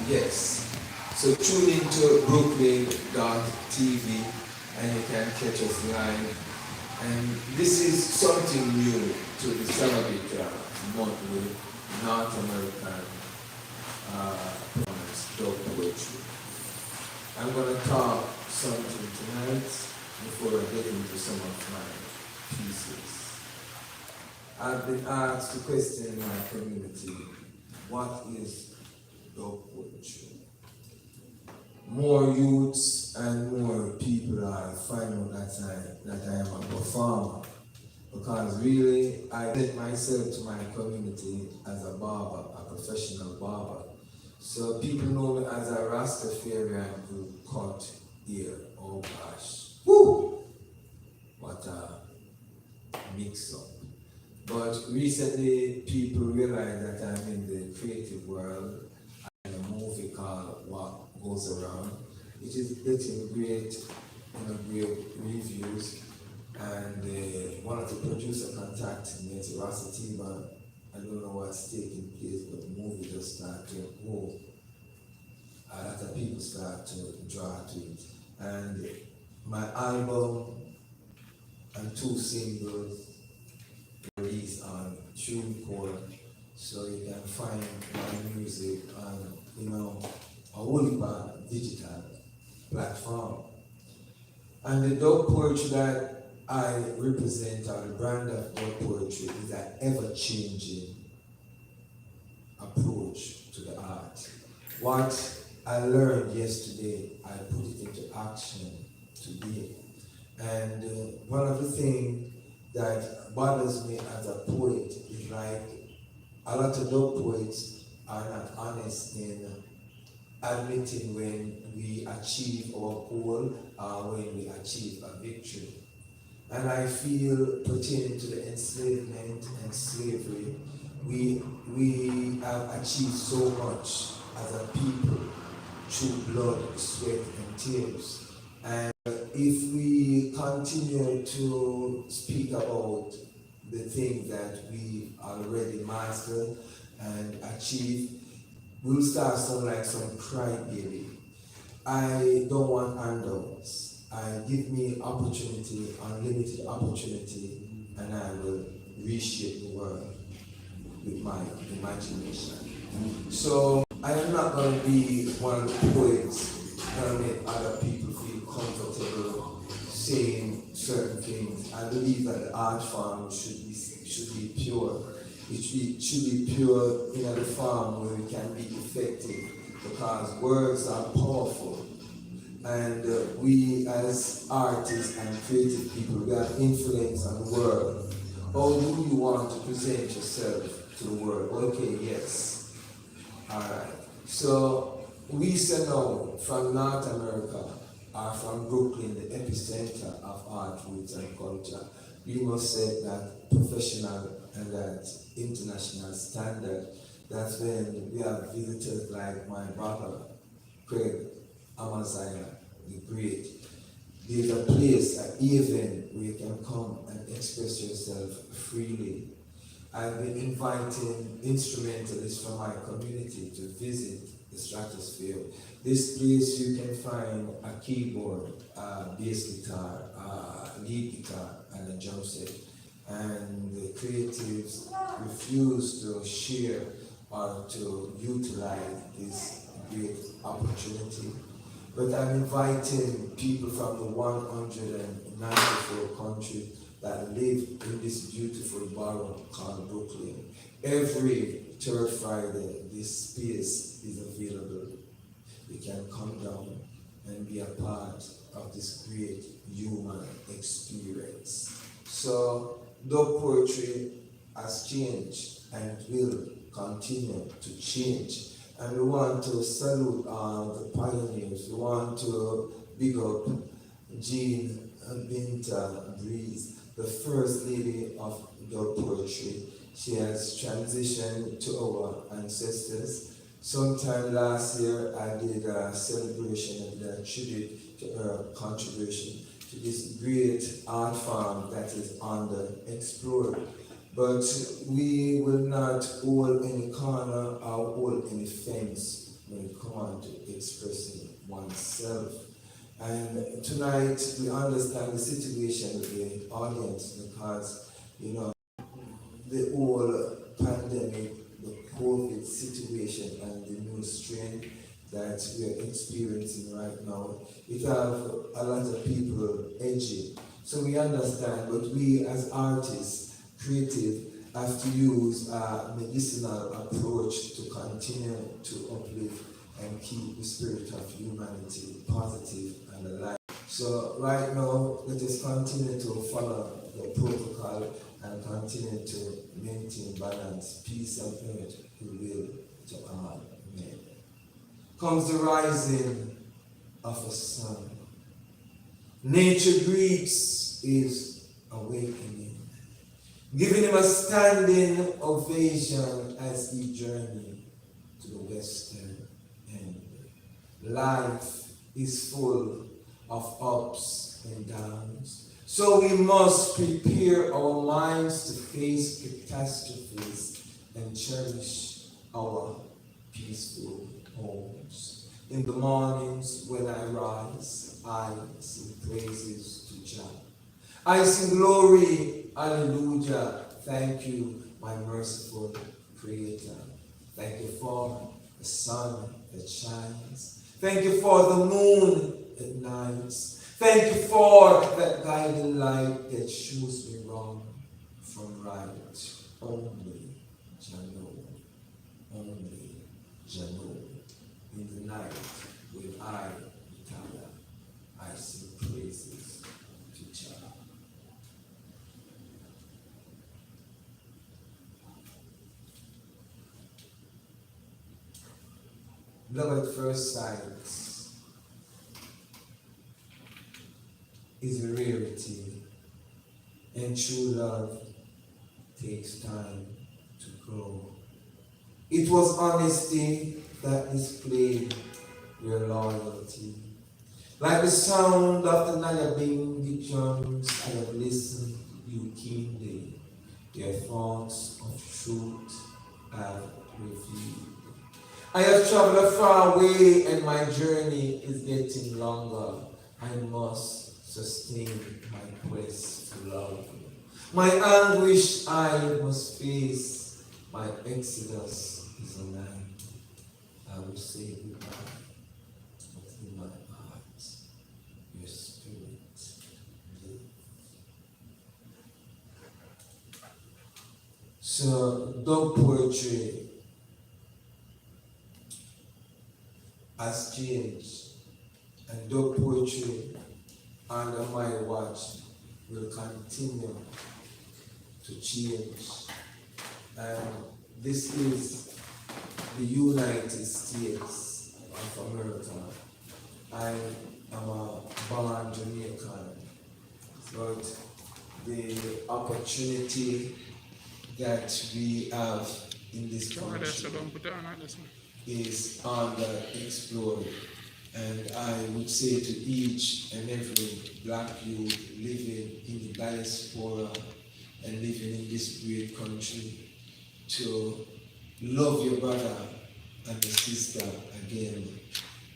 Yes. So tune into Brooklyn.tv and you can catch us live. And this is something new to the Sarabita monthly North American performance, dog poetry. I'm going to talk something tonight before I get into some of my pieces. I've been asked to question in my community, what is dog poetry? More youths and more people are finding out that I am a performer. Because really, I present myself to my community as a barber, a professional barber. So people know me as a Rastafarian who cut hair. Oh gosh. Woo! What a mix-up. But recently, people realize that I'm in the creative world. I'm in a movie called What Goes Around. It is getting great reviews. And one of the producers contacted me, it's Ras Atiba. I don't know what's taking place, but the movie just started to move. A lot of people start to draw to it. And my album and 2 singles released on TuneCore, so you can find my music on, a whole digital platform. And the dog poetry that I represent, or the brand of dog poetry, is an ever-changing approach to the art. What I learned yesterday, I put it into action today. And one of the things that bothers me as a poet is like a lot of dog poets are not honest in admitting when we achieve our goal or when we achieve a victory. And I feel pertaining to the enslavement and slavery, we have achieved so much as a people through blood, sweat, and tears. And if we continue to speak about the things that we already mastered and achieved, we'll start sounding like some crybaby. I don't want handouts. Give me opportunity, unlimited opportunity, and I will reshape the world with my imagination. So I am not going to be one of the poets that will make other people feel comfortable saying certain things. I believe that the art form should be pure. It should be pure in a form where it can be effective, because words are powerful. And we as artists and creative people, we have influence on the world. How do you want to present yourself to the world? Okay, yes. All right. So we say now from North America, or from Brooklyn, the epicenter of art, roots, and culture, we must set that professional and that international standard. That's when we have visitors like my brother, Craig, Amaziyah, the great. There's a place, an event where you can come and express yourself freely. I've been inviting instrumentalists from my community to visit the stratosphere. This place you can find a keyboard, a bass guitar, a lead guitar, and a drum set. And the creatives refuse to share or to utilize this great opportunity. But I'm inviting people from the 194 countries that live in this beautiful borough called Brooklyn. Every third Friday, this space is available. You can come down and be a part of this great human experience. So, dog poetry has changed and will continue to change. And we want to salute the pioneers. We want to big up Jean Binta Breeze, the first lady of dog poetry. She has transitioned to our ancestors. Sometime last year, I did a celebration and a tribute to her contribution to this great art form that is underexplored. But we will not hold any corner or hold any fence when it comes on to expressing oneself. And tonight we understand the situation of the audience because, you know, the whole pandemic, the COVID situation and the new strain that we are experiencing right now, it have a lot of people edgy. So we understand, but we as artists, creative, have to use a medicinal approach to continue to uplift and keep the spirit of humanity positive and alive. So right now, let us continue to follow the protocol and continue to maintain balance, peace on earth, goodwill to all men. Comes the rising of a sun. Nature greets his awakening, giving him a standing ovation as he journeyed to the western end. Life is full of ups and downs, so we must prepare our minds to face catastrophes and cherish our peaceful homes. In the mornings when I rise, I sing praises to Jah. I sing glory, hallelujah. Thank you, my merciful Creator. Thank you for the sun that shines. Thank you for the moon at nights. Thank you for that guiding light that shows me wrong from right. Only Jah know. Only Jah know. In the night when I retire, I sing praises to Jah. Love at first sight is a rarity, and true love takes time to grow. It was honesty that displayed your loyalty. Like the sound of the Nayabing drums, I have listened to you keenly. Your thoughts of truth have revealed. I have traveled a far way and my journey is getting longer. I must sustain my quest to love you. My anguish I must face. My exodus is a night. I will say goodbye, but in my heart, your spirit lives. So, dog poetry has changed, and dog poetry under my watch will continue to change. And this is the United States of America. I am a born Jamaican, but the opportunity that we have in this country is underexplored. And I would say to each and every black youth living in the diaspora and living in this great country to love your brother and your sister again.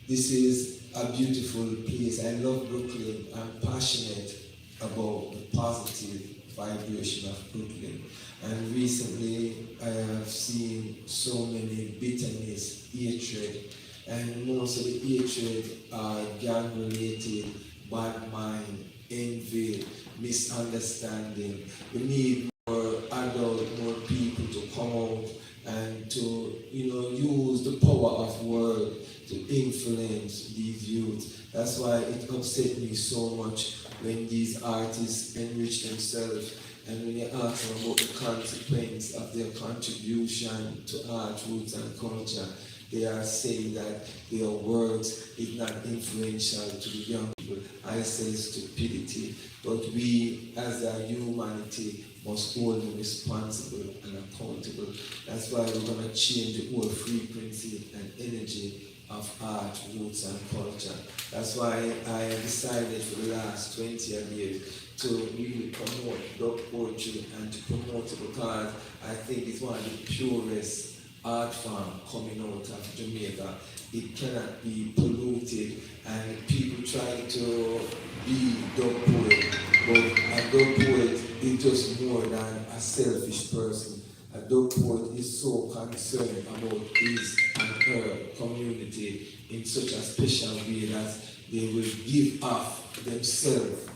This is a beautiful place. I love Brooklyn. I'm passionate about the positive vibration of Brooklyn. And recently I have seen so many bitterness, hatred, and most of the hatred are gang-related, bad mind, envy, misunderstanding. We need more adult, more people to come out and to, use the power of word to influence these youth. That's why it upset me so much when these artists enrich themselves and when you ask them about the consequence of their contribution to art, roots, and culture, they are saying that their words is not influential to the young people. I say stupidity, but we as a humanity must hold them responsible and accountable. That's why we're going to change the whole frequency and energy of art, roots, and culture. That's why I decided for the last 20 years to really promote dog poetry and to promote it because I think it's one of the purest art form coming out of Jamaica. It cannot be polluted, and people try to be dub poet, but a dub poet is just more than a selfish person. A dub poet is so concerned about his and her community in such a special way that they will give off themselves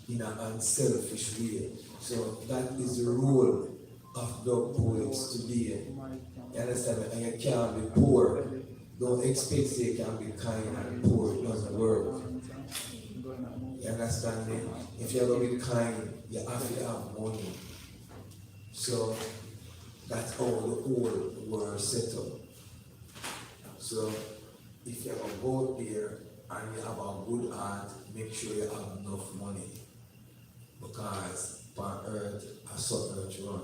in an unselfish way. So that is the role of dub poets to be. You understand? And you can't be poor. Don't expect you can be kind and poor. It doesn't work. You understand me? If you're going to be kind, you have to have money. So that's how the whole world set up. So if you have a boat there and you have a good heart, make sure you have enough money. Because on earth, a certain earth run.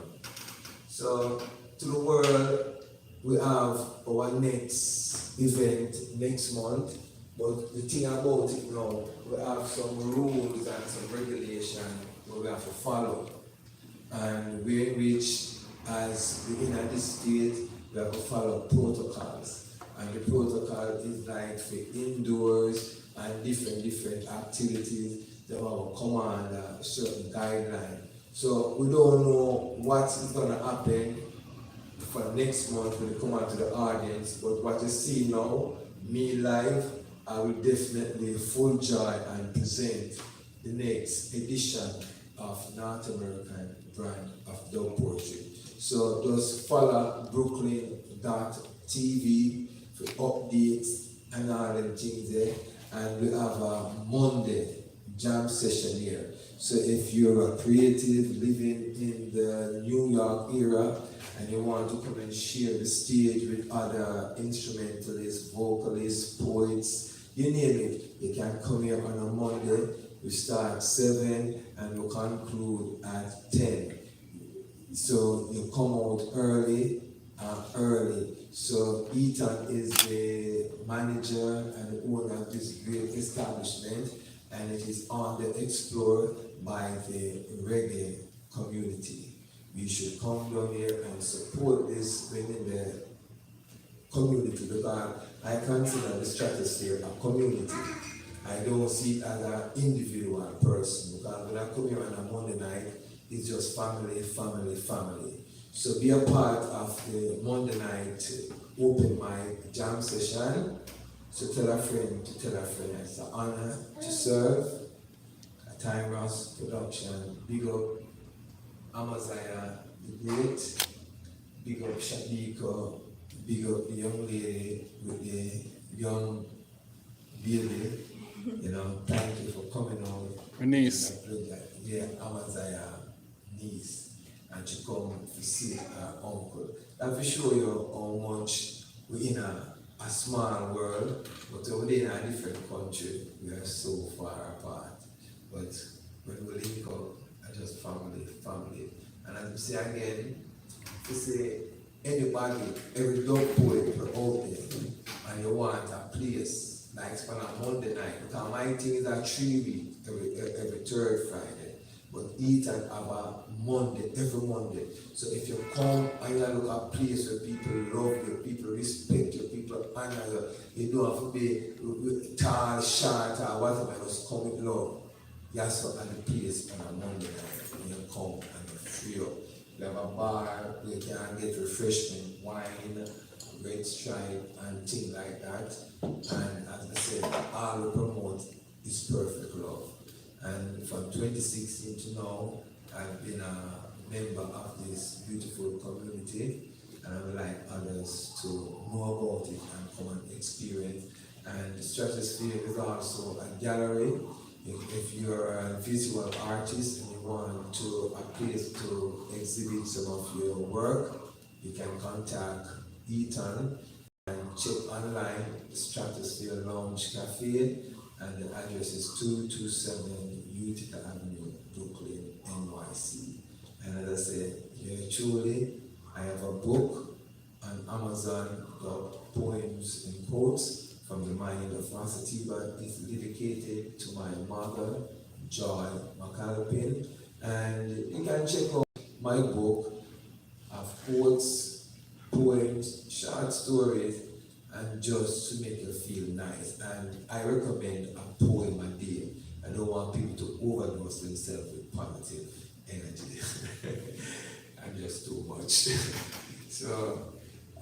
So to the world, we have our next event next month. But the thing about it now, we have some rules and some regulations where we have to follow. And we which, as the United States, we have to follow protocols. And the protocol is like for indoors and different activities. They will command a certain guideline. So we don't know what is going to happen for next month when we come out to the audience. But what you see now, me live, I will definitely full joy and present the next edition of North American brand of dub poetry. So just follow Brooklyn.tv for updates and all them things there. And we have a Monday jam session here. So if you're a creative living in the New York area and you want to come and share the stage with other instrumentalists, vocalists, poets, you name it, you can come here on a Monday. We start 7 and we conclude at 10. So you come out early. So Ethan is the manager and the owner of this great establishment, and it is on the Explore by the reggae community. You should come down here and support this within the community, because I consider the stratosphere a community. I don't see it as an individual person, because when I come here on a Monday night, it's just family. So be a part of the Monday night open mic jam session. So tell a friend to tell a friend. It's an honor to serve. A Time Ras production. Big up Amaziyah the Great. Big up Shadiko. Big up the young lady with the young baby. You know, thank you for coming on. Her niece. Yeah, Amaziyah niece. And she come to see her uncle. That will show you how much we're in a small world, but over there in a different country, we are so far apart. But when we link up, I just family. And as we say again, to say anybody, every dub poet out there, and you want a place like on a Monday night, because my thing is a 3 week every third Friday. But eat and have a Monday, every Monday. So if you come and you look at a place where people love you, people respect you, people honor you, you don't have to be tall, short, or whatever, just come with love. That's what at the place on a Monday night when you come and you free up. You have a bar where you can get refreshment, wine, red stripe, and things like that. And as I said, all we promote is perfect love. And from 2016 to now, I've been a member of this beautiful community, and I would like others to know about it and come and experience. And the Stratosphere is also a gallery. If you're a visual artist and you want a place to exhibit some of your work, you can contact Ethan and check online the Stratosphere Lounge Cafe. And the address is 227 Utica Avenue, Brooklyn, NYC. And as I said, here truly, I have a book on Amazon called Poems and Quotes from the Mind of Ras Atiba. It's dedicated to my mother, Joy McAlpin. And you can check out my book of quotes, poems, short stories, and just to make you feel nice. And I recommend a poem a day. I don't want people to overdose themselves with positive energy. And just too much. So,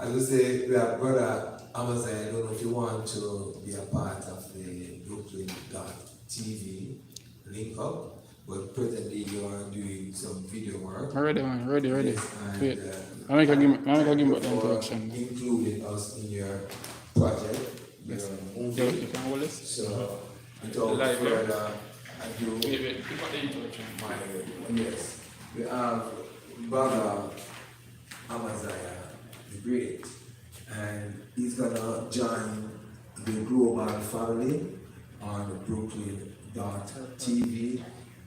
as I say, we have brother Amaziyah. I don't know if you want to be a part of the Brooklyn.TV link up, but presently you are doing some video work. Ready, man, ready. Yes, Wait. and, I make a give the introduction. including us in your project, your movie. You can hold this. So, without Live, further ado, Wait, you got the introduction. yes, we have brother Amaziyah the Great, and he's gonna join the global family on Brooklyn.TV.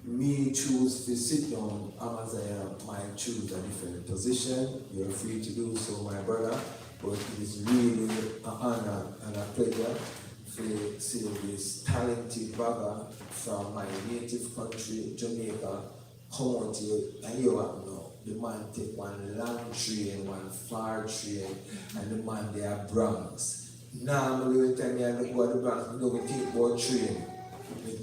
Me choose to sit down, Amaziyah might choose a different position. You're free to do so, my brother, but it is really an honor and a pleasure to see this talented brother from my native country, Jamaica, come out here and you know, the man take one long train, one far train, and the man they are Bronx. Normally when time I look about the Bronx, you know we take about train,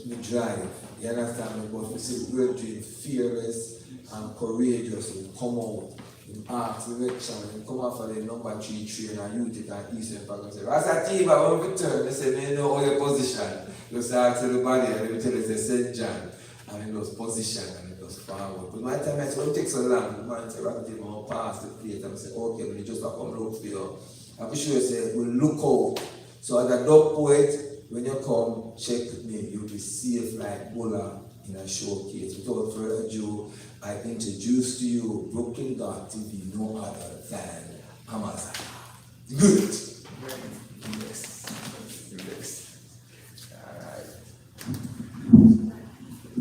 we drive. You understand me? But we see we're doing fearless and courageous and come out in ask direction and come out for the number 3 train and you take an Eastern Park and say, Ras Atiba, when we turn, they say, they know all your position. You start to the body and they tell you, say, St. John. And it was position and it was forward. But my time I said, it takes so long. The man said, Ras Atiba, I'll pass the plate. And I said, okay, but you just come look for you. I'm sure you say, we'll look out. So as a dog poet, when you come, check with me, you'll be safe like Bola in a showcase. Without further ado, I introduce to you Brooklyn.TV, no other than Amaziyah. Good. Next. Alright.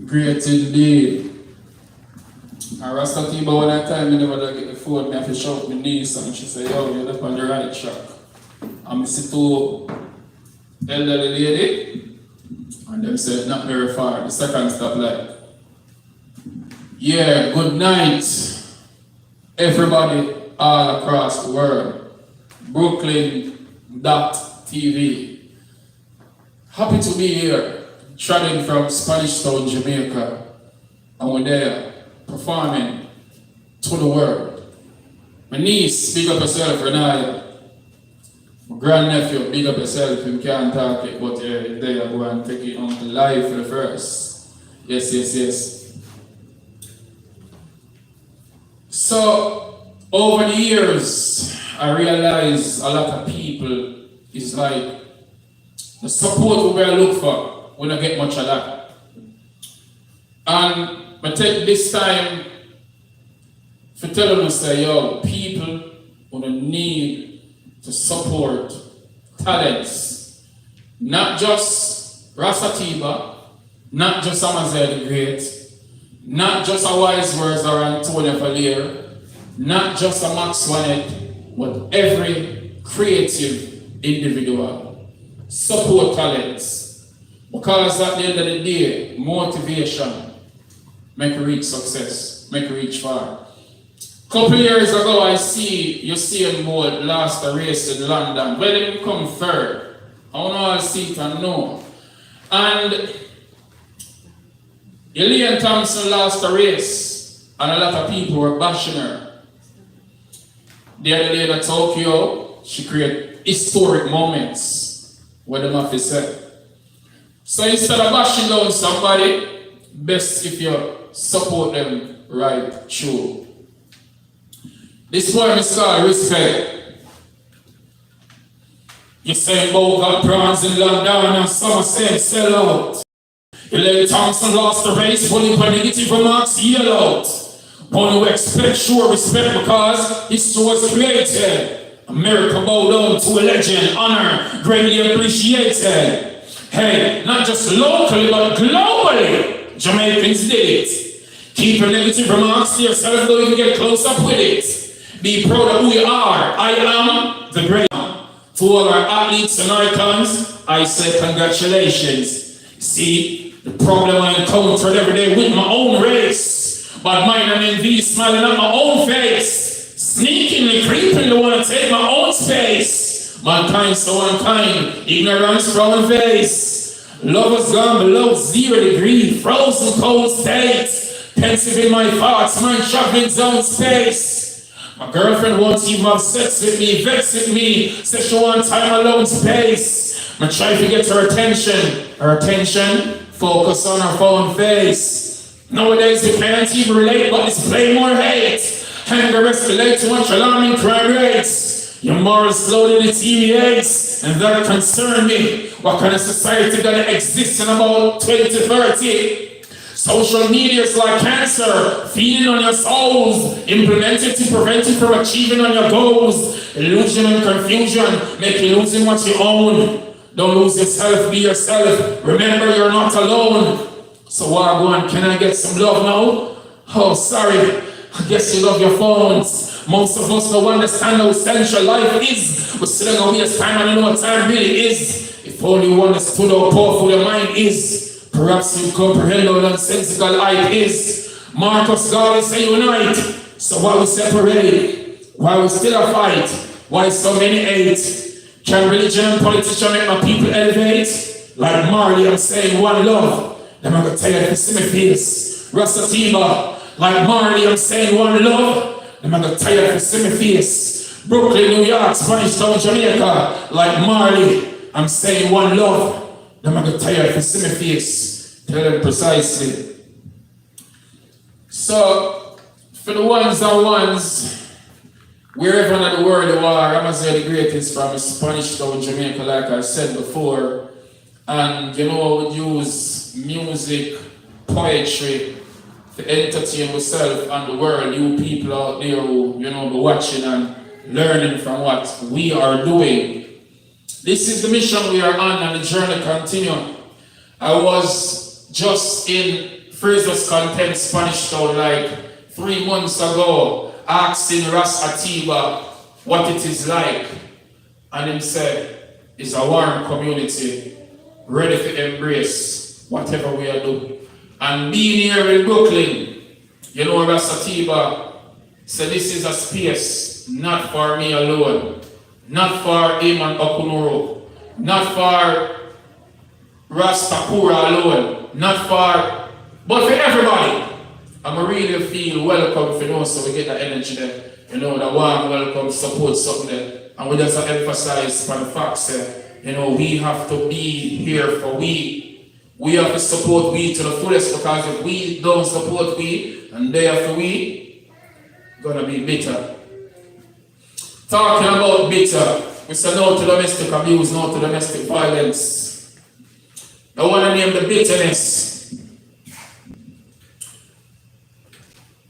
Great indeed. And Ras Atiba, one at a time, I never get the phone, I have to shout my niece and she say, yo, you're up on the right track. I'm sit to elderly lady, and them said not very far. The second stop like, yeah, good night, everybody all across the world. Brooklyn.TV. Happy to be here, traveling from Spanish Town, Jamaica, and we're there performing to the world. My niece, big up yourself, Renaya. My grandnephew, big up yourself, you can't talk it, but they are going to take it on to live for the first. Yes. So, over the years, I realized a lot of people is like, the support we look for, we don't get much of that. And I take this time to tell them, say, yo, people who need to support talents, not just Ras Atiba, not just Amaziyah the Great, not just a Wise Words or Antonio Valier, not just a Max Wanet, but every creative individual. Support talents, because at the end of the day, motivation make you reach success, make you reach far. Couple years ago, you see him board last a race in London. Where did him come third? I want to see it and know. And Elaine Thompson lost a race, and a lot of people were bashing her. The other day in Tokyo, she created historic moments where the mafia said. So instead of bashing down somebody, best if you support them right through. This poem is called Respect. You say got prawns in London and some say sell out. Elaine Thompson lost the race, pulling for negative remarks, yell out. One who expect sure respect because history was created. America bow down to a legend, honor, greatly appreciated. Hey, not just locally but globally, Jamaicans did it. Keep your negative remarks to yourself, though you get close up with it. Be proud of who you are. I am the great. To all our athletes and icons, I say congratulations. See, the problem I encountered every day with my own race, but mine and envy smiling at my own face. Sneakingly, creepingly wanna take my own space. Mankind so unkind, ignorance from face. Lovers gone below 0 degree, frozen cold state. Pensive in my thoughts, mind traveling zone space. My girlfriend won't even have sex with me, vex with me, says she wants time alone space. I try to get her attention, focus on her phone face. Nowadays we can't even relate, but display more hate. Anger escalate to much alarming crime rates. Your morals slowly deteriorates, and that concern me. What kind of society gonna exist in about 2030? Social media is like cancer, feeding on your souls, implemented to prevent you from achieving on your goals. Illusion and confusion make you losing what you own. Don't lose yourself, be yourself. Remember, you're not alone. So what going? Can I get some love now? Oh, sorry. I guess you love your phones. Most of us don't understand how essential life is. We're still gonna waste time and I know what time really is. If only you understood how powerful your mind is, perhaps you comprehend how nonsensical life is. Marcus Garvey say unite. So why we separate? Why we still a fight? Why so many hate? Can religion and politician make my people elevate? Like Marley, I'm saying one love. Them I got tired to see my face. Ras Atiba, like Marley, I'm saying one love. Them I got tired to see my face. Brooklyn, New York, Spanish Town, Jamaica, like Marley, I'm saying one love. Them I got tired to see my face. Tell them precisely. So, for the ones and ones, wherever in the world you are, Amaziyah the greatest from Spanish Town, Jamaica, like I said before. And you know, I would use music, poetry to entertain myself and the world, you people out there who, you know, be watching and learning from what we are doing. This is the mission we are on and the journey continues. I was just in Fraser's Content, Spanish Town, like 3 months ago, asking Ras Atiba what it is like. And he said, it's a warm community, ready to embrace whatever we are doing. And being here in Brooklyn, you know, Ras Atiba said this is a space not for me alone, not for him and Okunuro, not for Rastapura alone, not for, but for everybody. I'm really feel welcome for you, so we get that energy there. You know, the warm welcome, support something there. And we just emphasize on the facts there. You know, we have to be here for we. We have to support we to the fullest, because if we don't support we, and therefore we, gonna be bitter. Talking about bitter, we say no to domestic abuse, no to domestic violence. I want to name the bitterness.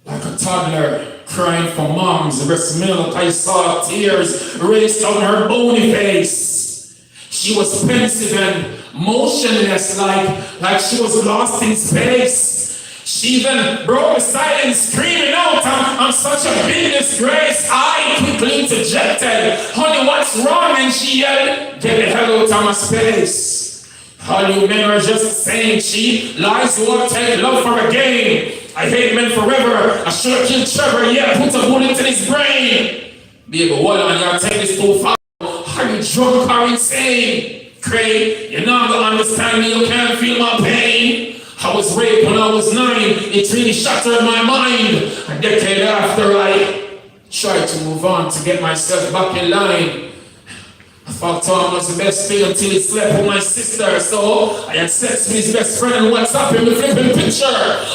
Like a toddler crying for mom's breast milk, I saw tears race down her bony face. She was pensive and motionless, like she was lost in space. She even broke the silence, screaming out, I'm such a big disgrace. I quickly interjected, honey, what's wrong? And she yelled, get the hell out of my space. All you men are just saying she lies who will take love for a game. I hate men forever. I should have killed Trevor, yeah, put a bullet in his brain. Baby, hold on, y'all take this too far. Are you drunk or insane? Craig, you're not gonna understand me, you can't feel my pain. I was raped when I was 9, it really shattered my mind. A decade after I tried to move on to get myself back in line. I thought Tom was the best thing until he slept with my sister. So I had sex with his best friend and WhatsApp him the flipping picture.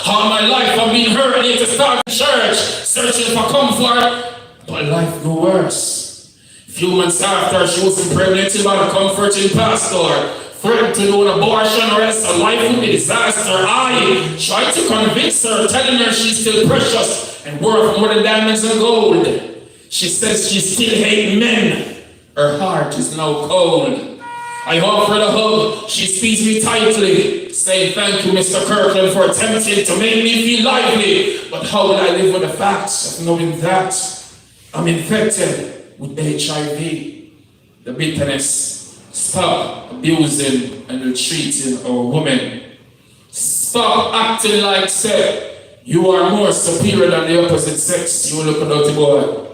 All my life I've been hurt, I need to start in church, searching for comfort. But life grew worse. A few months after, she was impregnated by a comforting pastor. Threatened to do an abortion or else her life would be disaster. I tried to convince her, telling her she's still precious and worth more than diamonds and gold. She says she still hates men. Her heart is now cold. I offered a hug. She squeezed me tightly, saying thank you, Mr. Kirkland, for attempting to make me feel lively. But how will I live with the facts of knowing that I'm infected with HIV? The bitterness. Stop abusing and treating our women. Stop acting like, say, you are more superior than the opposite sex, you little dirty boy.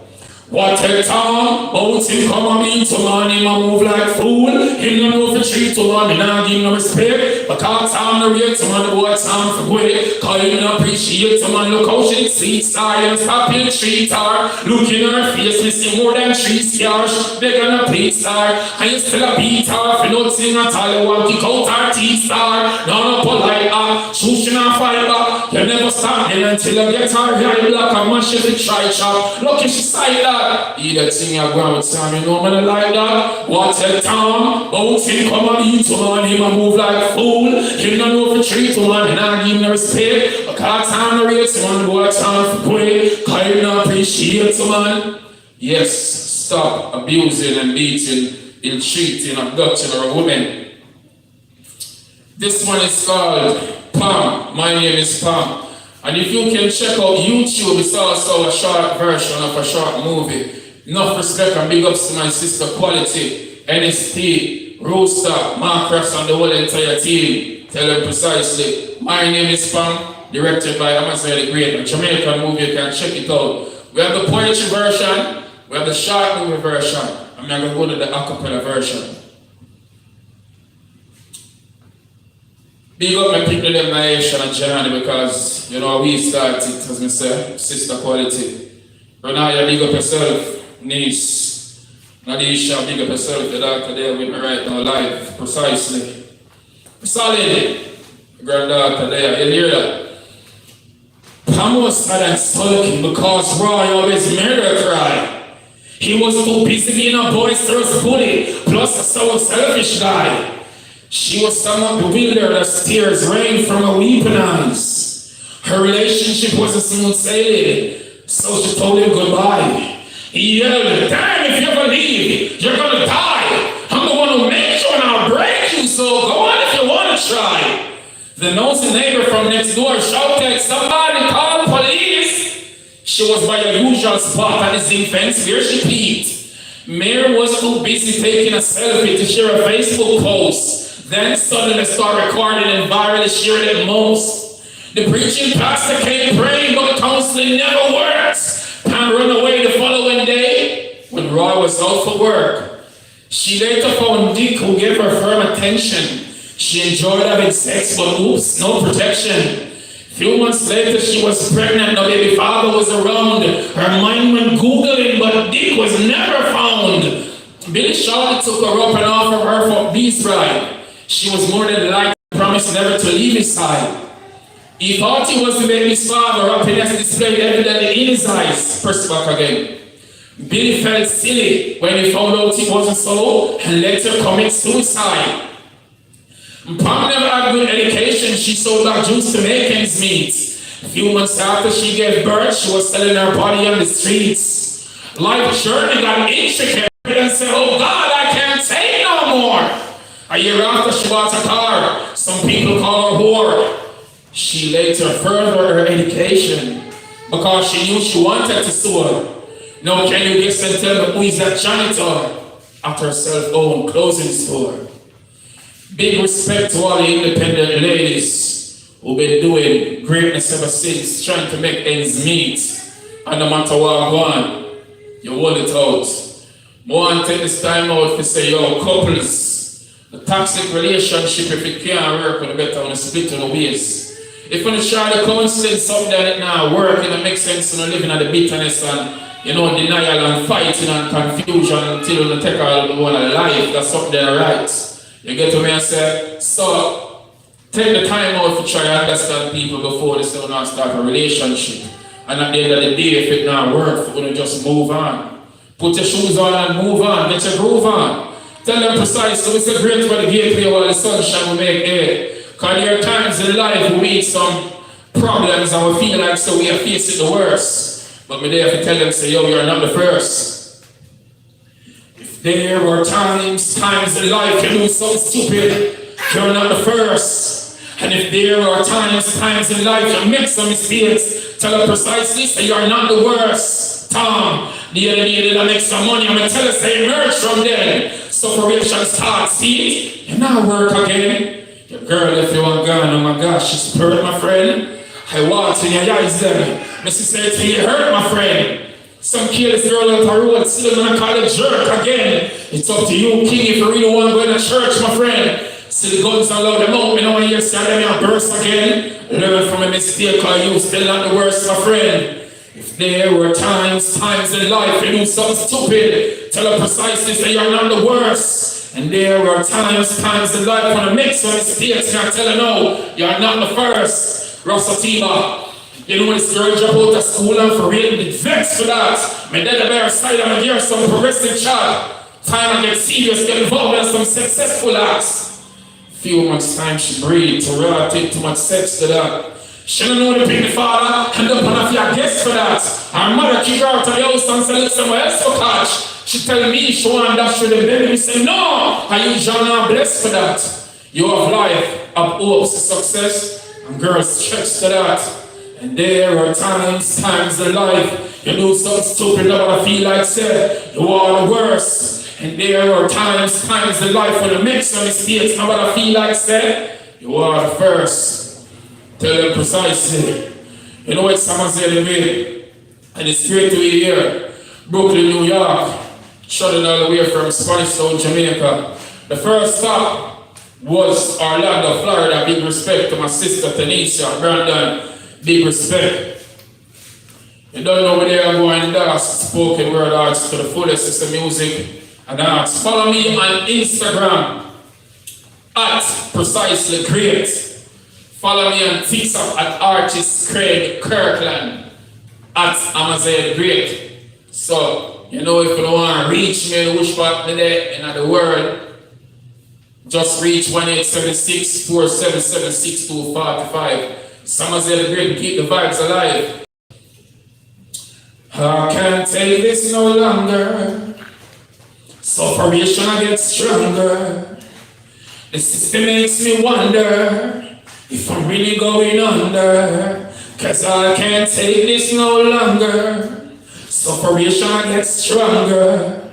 What a time, mountain come on me to man, him a move like fool. Him no know for treat to man, me nah give no respect. But can't time no rate to man, the boy time for good. Cause him no appreciate to man, look how she sweet science, happy treat her. Look in her face, me see more than 3 scars. They gonna please her, and you still a beat her. For nothing at all, you want to kick out her teeth star. No polite her, shooting her fight back. You never stop then until you get her right black and mash it the try chop. Look if she side that. Either thing I go with Sam, you know man like that. What a time, bouncing come on you to man, him a move like fool. Him no know for treat to man, and I give him no respect. But can't time the race, man, go time for play. Cause him no appreciate to man. Yes, stop abusing and beating, ill-treating, abducting or a woman. This one is called Pam. My name is Pam. And if you can check out YouTube, it's also a short version of a short movie. Enough respect and big ups to my sister Quality, NST, Rooster, Marcus and the whole entire team. Tell them precisely. My name is Pam, directed by Amaziyah the Great. A Jamaican movie, you can check it out. We have the poetry version, we have the short movie version, and I'm going to go to the acapella version. Big up my people in Maisha and Johnny because, you know, we started, as I say, sister Quality. Renaya, big up yourself, niece. Nadisha, big up yourself, the doctor there with me right now, live, precisely. Solid, granddaughter there, you hear that? Pam was sad and sulking because Roy always murder cry. He was too busy being a boisterous bully, plus a so selfish guy. She was somewhat bewildered as tears rained from her weeping eyes. Her relationship wasn't smooth sailing, so she told him goodbye. He yelled, "Damn, if you ever leave, you're gonna die. I'm the one who made you and I'll break you, so go on if you wanna try." The nosy neighbor from next door shouted, "Somebody call police!" She was by the usual spot at the zinc fence where she peeped. Mary was too busy taking a selfie to share a Facebook post. Then suddenly start recording and virally sharing it most. The preaching pastor came praying, but counseling never works. Pam ran away the following day when Roy was out for work. She later found Dick, who gave her firm attention. She enjoyed having sex, but oops, no protection. Few months later, she was pregnant. No baby father was around. Her mind went Googling, but Dick was never found. Billy Charlotte took her up and offered her for beast ride. She was more than likely promised never to leave his side. He thought he was the baby's father, happiness displayed evidently in his eyes. Press back again. Billy felt silly when he found out it wasn't so and later commit suicide. Pam never had good education. She sold her juice to make ends meet. A few months after she gave birth, she was selling her body on the streets. Life journey got intricate and said, "Oh God, I can't take no more." A year after she bought a car, some people call her whore. She later furthered her education because she knew she wanted to sue her. Now can you guess and tell me who is that janitor at her self-owned clothing store? Big respect to all the independent ladies who've been doing greatness ever since, trying to make ends meet. And no matter what go on, you hold it out. More and take this time out to say, yo, couples, the toxic relationship, if it can't work, you better on a split on the ways. If you try to counseling something that it now work, it make sense in living at the bitterness and denial and fighting and confusion until you take all the one of life. That's something that right. You get to me and say, so take the time out to try to understand people before they still not start a relationship. And at the end of the day, if it not work, you're gonna just move on. Put your shoes on and move on, get your groove on. Tell them precisely, it's a great for the gateway while the sunshine will make hay. Because there are times in life we meet some problems and we feel like so we are facing the worst. But me there to tell them, say, yo, you're not the first. If there were times in life you do something stupid, you're not the first. And if there are times in life you make some mistakes, tell them precisely, say, you're not the worst. Tom, the other day did I make some money, I'm going to tell us they emerge from there. Separation starts, see? You now work again. Your girl, if you want gone, oh my gosh, she's hurt, my friend. I walked in your eyes then. Mrs. said to you, hurt, my friend. Some careless girl on the road still gonna call it jerk again. It's up to you, king, if you really want to go to church, my friend. See the guns are loud, them out, me know you see them burst again. Learn from a mistake, cause you still not the worst, my friend. If there were times in life you do something stupid, tell her precisely say you're not the worst. And there were times in life when I make some mistakes and I tell her no, you're not the first. Ras Atiba. You know when this girl drop out of school and for real, be vexed for that. My dad by her side and I hear some progressive chat. Time I get serious, get involved in some successful acts. Few months time she breathed, to real take too much sex to that. She don't know the big father, and up on a few guests for that. Her mother kick her out of the house and say look somewhere else for catch. She tell me she want dash with the baby. Me say no, and you John are blessed for that. You have life, have hopes, success, and girls stretch to that. And there are times in life you do something stupid, not what I feel like say you are the worst. And there are times in life when you make some mistakes, not what I feel like say you are the first. Tell them precisely. You know it's Amaziyah, and it's straight to here, Brooklyn, New York, shutting all the way from Spanish Town, Jamaica. The first stop was Orlando, Florida. Big respect to my sister Tanisha, Brandon. Big respect. You don't know where they are going dance spoken word arts to the fullest. It's the music and arts. Follow me on Instagram at Precisely Great. Follow me on TikTok at Artist Craig Kirkland at Amaziyah Great. So, you know, if you don't want to reach me in which part of the world, just reach 1876 477 6245. Amaziyah Great, keep the vibes alive. I can't take this no longer. Sufferation I get stronger. The system makes me wonder if I'm really going under. Cause I can't take this no longer. Sufferation I get stronger.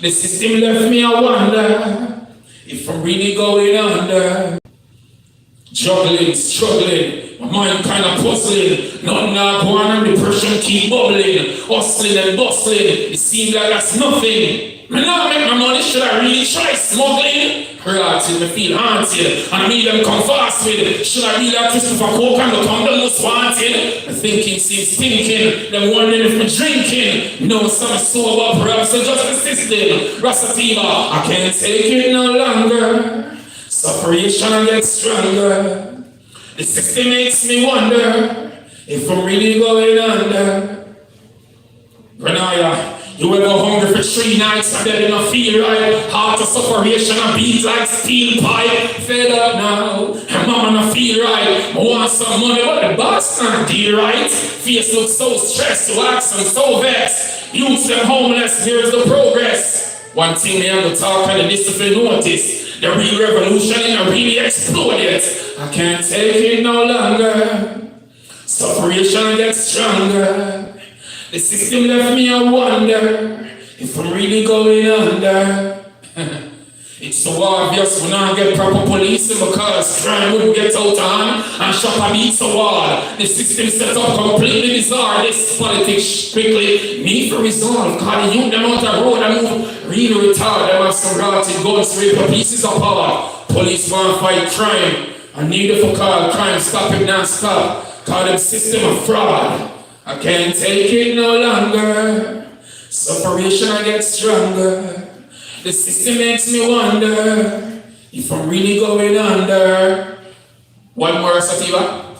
The system left me I wonder if I'm really going under. Juggling, struggling, my mind kinda puzzling. Nothing not going on, depression keep bubbling. Hustling and bustling, it seems like that's nothing. Man, now make my money, should I really try smuggling? Right till me feel haunted, and I need them come fast with it. Should I be like Christopher Coke and become the most wanted? The thinking seems thinking, them wondering if me drinking. No, some sober, perhaps I'm just persisting. Ras Atiba, I can't take it no longer. Sufferation I get stronger. The system makes me wonder if I'm really going under. Renaya, you ever hungry for 3 nights and then you don't feel right? Heart of sufferation and beat like steel pipe. Fed up now, and mama not feel right. I want some money, but the boss not deal right. Face looks so stressed, wax and so vexed. Youths them homeless, here's the progress. One thing me have to talk and the discipline notice. The real revolution ain't really exploded. I can't take it no longer. Sufferation gets stronger. The system left me I wonder if I'm really going under. It's so obvious when I get proper policing because crime wouldn't get out of hand and shop a beat so hard. The system set up completely bizarre. This politics quickly need for resolve. Cause the youth them out the road and move really retarded. Them have some rotted guns rip the pieces apart. Police want to fight crime. I need it for call crime stop it non-stop. Cause them system a fraud. I can't take it no longer. Sufferation I get stronger. The system makes me wonder if I'm really going under. One more, Ras Atiba.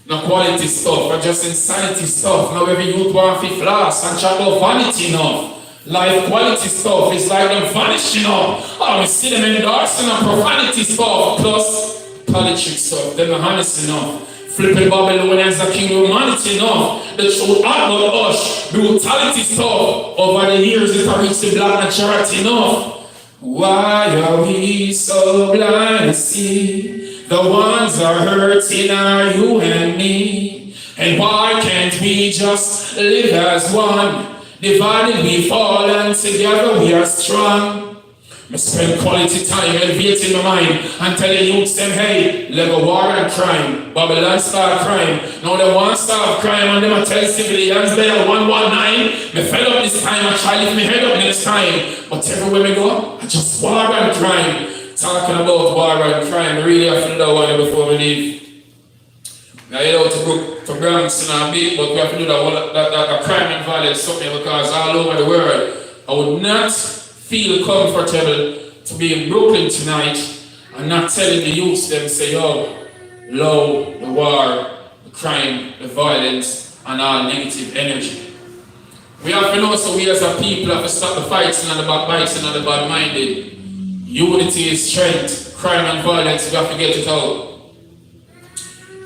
No quality stuff, or just insanity stuff. Now every youth want to floss and chat about vanity enough. Life quality stuff is like them vanishing up. Oh, we see them endorsing and profanity stuff. Plus, politics stuff, they're not honest enough. Flipping Babylonians are king of humanity enough. The truth about us, brutality stuff. Over the years it has reached the black maturity enough. Why are we so blind to see the ones are hurting are you and me? And why can't we just live as one? Divided we fall and together we are strong. I spend quality time elevating my mind and telling youths them, hey, Lego war and crime. Babylon start crime. Now they want to start crime and them I tell civilians there 119. Me fed up this time, I try to lift my head up next time. But everywhere we go, I just war and crime. Talking about war and crime, I really have to do that one before we leave. I head out to Bronx and a bit, but we have to do that crime and violence something because all over the world, I would not feel comfortable to be in Brooklyn tonight and not telling the youths them say, oh, low, the war, the crime, the violence, and all negative energy. We have to know so we as a people have to stop the fighting and the backbiting and the bad-minded. Unity is strength, crime and violence, we have to get it out.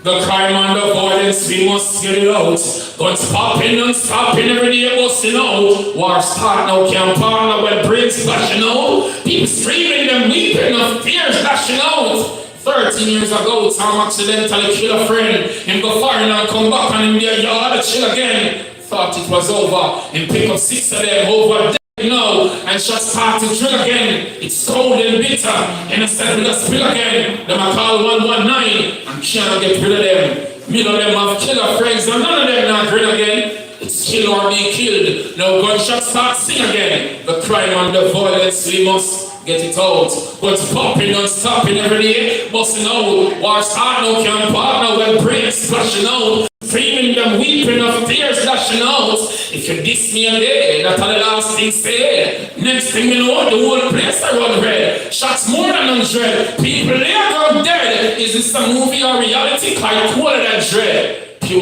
The crime and the violence, we must get it out. Guns popping and stopping every day, busting out. War start now, can't partner when brains flashing out. People screaming and weeping of tears flashing out. 13 years ago, Tom accidentally killed a friend. Him go foreign and come back and in their yard to chill again. Thought it was over. Him pick up 6 of them over. No, and just start to drill again. It's cold and bitter. Instead of the spill again, them I call 119 and can't get rid of them. Middle of them have killer friends and none of them not grin again. It's kill or be killed. Now gunshots start sing again. The crime and the violence, we must get it out. But popping and stopping every day, busting out. War start now, can't partner when brains splashing out. Dreaming them weeping of tears dashing out. If you diss me a day, that's the last thing said. Next thing you know, the whole place I run red. Shots more than 100. People there go dead. Is this a movie or reality? Quite cooler than dread. PY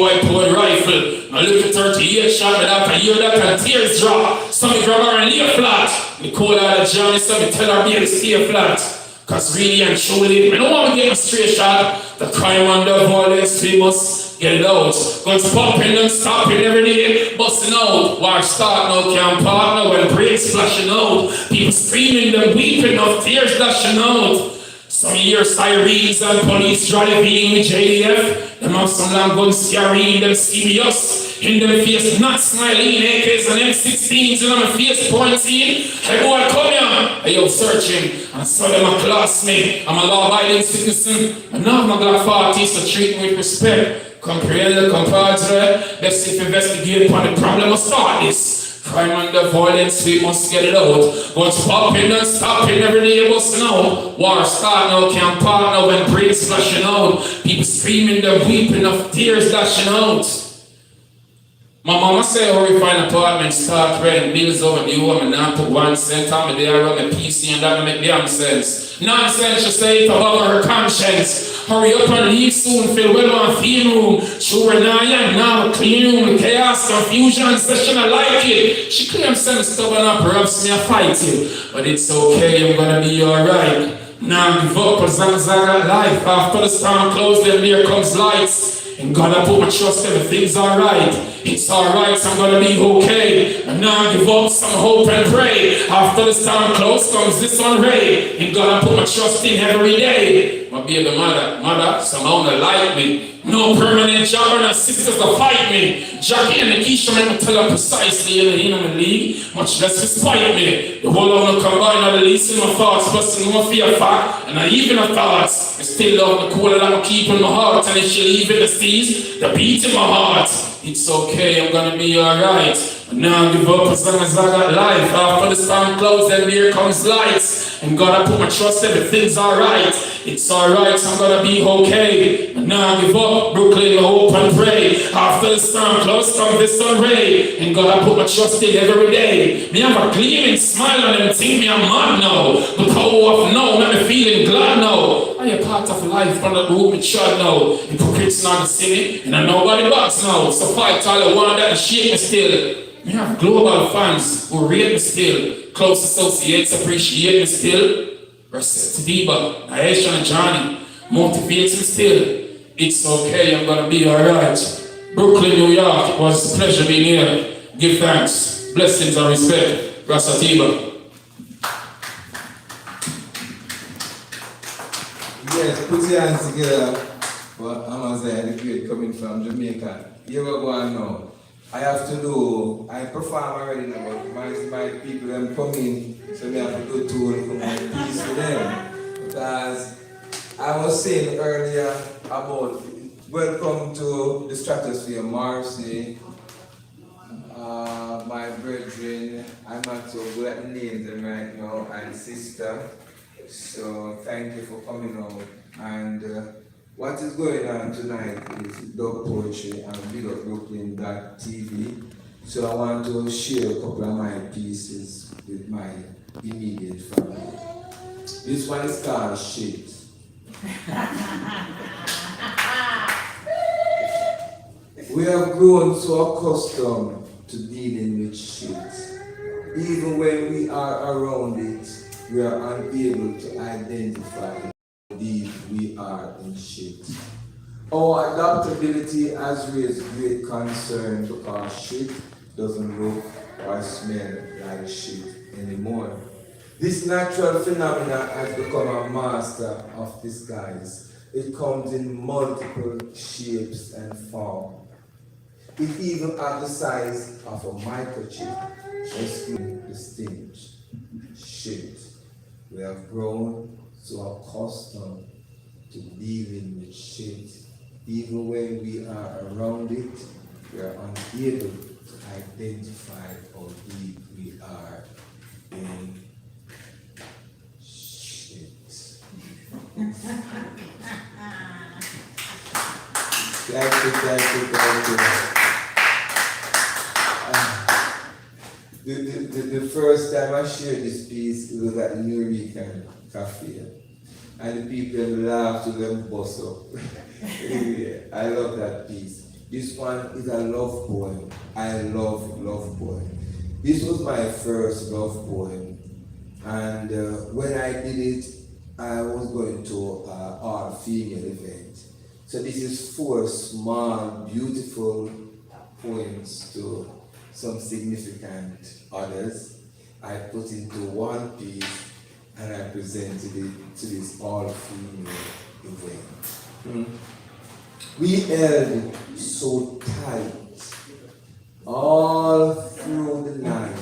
rifle. I look at 38 shot, but after hear that and tears drop. Some grab her and lay flat. The call out of Johnny, some tell her be to stay flat. Cause really and truly, I don't want to get a straight shot. The crime and the violence, we must get it out. Guns popping and stopping every day, busting out. War start now, can't partner when brains flashing out. People screaming and weeping of tears dashing out. Some hear sirens and police driving with JDF. Them have some long guns carrying them serious. In them face not smiling, AKs and M16s in my face pointing. Hey boy, come here. Hey yo, searching. And so them a classmate. I'm a law-abiding citizen. I'm not my Glock 40, so treat me with respect. Comprehend, compadre. Let's see if investigate upon the problem or start this. Crime and the violence, we must get it out. Guns popping and stopping every day, busting out. War start now, can't partner when brains flashing out. People screaming, they're weeping of tears dashing out. My mama say, hurry find apartment, start renting bills over the home, and now put 1 cent on me there, run my PC, and that make damn sense. Nonsense, she say, it above her conscience. Hurry up and leave soon, feel well on theme room. Sure now, yeah, now clean room, chaos, confusion, session, I like it. She claims some stubborn up, perhaps me a fight you. But it's okay, I'm gonna be alright. Now give up as long as I got life. After the storm closed, then there comes lights. And God, I put my trust, everything's alright. It's alright, so I'm gonna be okay. And now I give up some hope and pray. After the storm close comes this one ray. And God, I put my trust in every day. My baby mother, somehow they like me. No permanent job and her sisters to fight me. Jackie and Keisha make me tell her precisely in the league. Much less despite me. The whole of them combine all the least in my thoughts, busting no fear fact. And I even the thoughts. I still love the cool that I'm keeping my heart. And if she leave in the seas, the beat in my heart. It's okay, I'm gonna be alright. But now I give up as long as I got life. After the storm clouds, then here comes lights. And God, I put my trust, everything's alright. It's alright, so I'm gonna be okay. But now I give up, Brooklyn, I hope and pray. After the storm clouds comes the sun ray. And God, I put my trust in every day. Me have a gleaming smile on them, think me I'm mad now. The power of now, make me feeling glad now. I am part of life, but not room it shut now. Hypocrites not silly, and I nobody box now. So fight all the one that shake me still. We have global fans who rate me still. Close associates appreciate me still. Ras Atiba, Aisha and Johnny motivates me still. It's okay, I'm gonna be alright. Brooklyn, New York, it was a pleasure being here. Give thanks, blessings and respect. Ras Atiba. Yes, put your hands together for Amaziyah, the great, coming from Jamaica. Here we go on now. I have to do, I perform already now, but my people them coming So we have to go to and come and peace to them. Because I was saying earlier about welcome to the stratosphere, Marcy, my brethren, I'm not so good at names them right now, and sister. So thank you for coming out. And what is going on tonight is Dog Poetry and Big Up Brooklyn.tv. So I want to share a couple of my pieces with my immediate family. This one is called Shit. We have grown so accustomed to dealing with shit. Even when we are around it, we are unable to identify how deep we are in shit. Our adaptability has raised great concern because shit doesn't look or smell like shit anymore. This natural phenomenon has become a master of disguise. It comes in multiple shapes and forms. It even has the size of a microchip, excluding the stench. Shit. We have grown so accustomed to dealing with shit. Even when we are around it, we are unable to identify how deep we are in shit. Thank you. The first time I shared this piece, it was at the New Rican Cafe. And the people laughed to them bust up. Anyway, I love that piece. This one is a love poem. I love poem. This was my first love poem. And when I did it, I was going to an all-female event. So this is 4 small, beautiful poems to some significant others. I put into one piece and I presented it to this all-female event. We held so tight all through the night.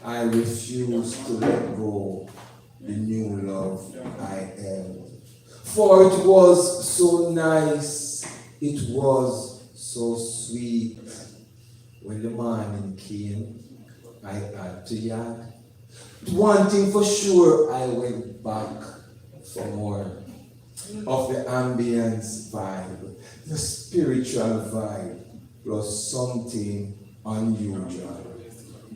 I refused to let go the new love I held. For it was so nice, it was so sweet. When the morning came, I had to yak. One thing for sure, I went back for more of the ambience vibe, the spiritual vibe, plus something unusual